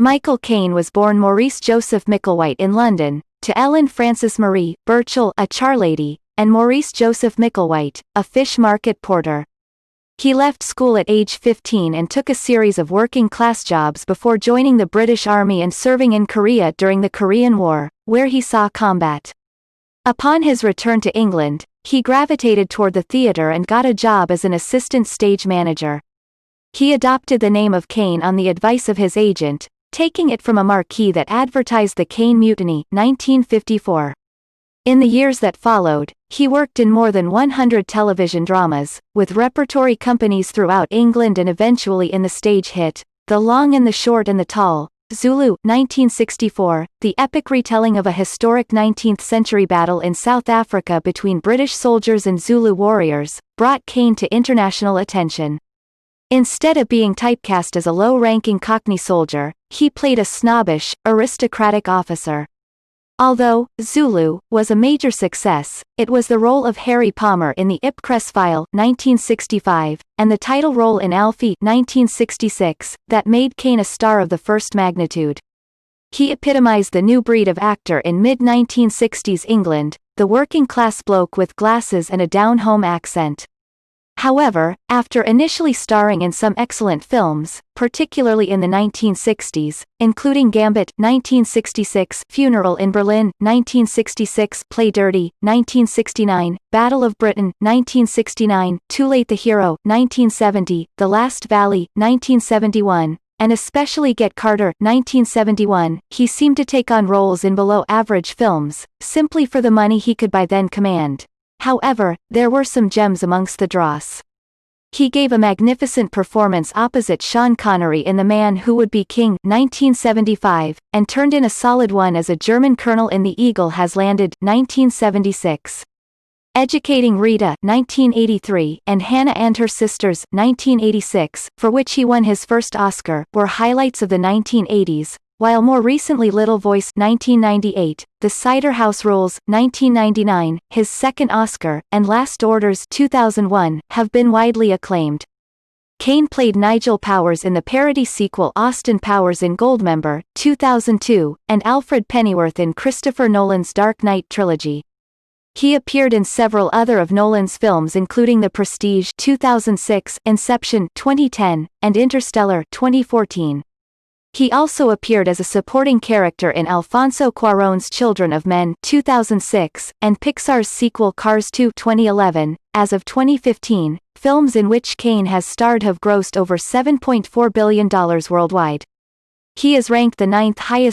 Michael Caine was born Maurice Joseph Micklewhite in London, to Ellen Frances Marie Burchell, a charlady, and Maurice Joseph Micklewhite, a fish market porter. He left school at age 15 and took a series of working-class jobs before joining the British Army and serving in Korea during the Korean War, where he saw combat. Upon his return to England, he gravitated toward the theatre and got a job as an assistant stage manager. He adopted the name of Caine on the advice of his agent, taking it from a marquee that advertised the Caine Mutiny, 1954. In the years that followed, he worked in more than 100 television dramas, with repertory companies throughout England and eventually in the stage hit, The Long and the Short and the Tall, Zulu, 1964, the epic retelling of a historic 19th-century battle in South Africa between British soldiers and Zulu warriors, brought Caine to international attention. Instead of being typecast as a low-ranking Cockney soldier, he played a snobbish, aristocratic officer. Although Zulu was a major success, it was the role of Harry Palmer in The Ipcress File, 1965, and the title role in Alfie, 1966, that made Caine a star of the first magnitude. He epitomized the new breed of actor in mid-1960s England, the working-class bloke with glasses and a down-home accent. However, after initially starring in some excellent films, particularly in the 1960s, including Gambit, 1966, Funeral in Berlin, 1966, Play Dirty, 1969, Battle of Britain, 1969, Too Late the Hero, 1970, The Last Valley, 1971, and especially Get Carter, 1971, he seemed to take on roles in below-average films, simply for the money he could by then command. However, there were some gems amongst the dross. He gave a magnificent performance opposite Sean Connery in The Man Who Would Be King, 1975, and turned in a solid one as a German colonel in The Eagle Has Landed, 1976. Educating Rita, 1983, and Hannah and Her Sisters, 1986, for which he won his first Oscar, were highlights of the 1980s, while more recently Little Voice, 1998, The Cider House Rules, 1999, his second Oscar, and Last Orders, 2001, have been widely acclaimed. Caine played Nigel Powers in the parody sequel Austin Powers in Goldmember, 2002, and Alfred Pennyworth in Christopher Nolan's Dark Knight trilogy. He appeared in several other of Nolan's films including The Prestige, 2006, Inception, 2010, and Interstellar, 2014. He also appeared as a supporting character in Alfonso Cuarón's Children of Men, 2006, and Pixar's sequel Cars 2, 2011. As of 2015, films in which Caine has starred have grossed over $7.4 billion worldwide. He is ranked the 9th highest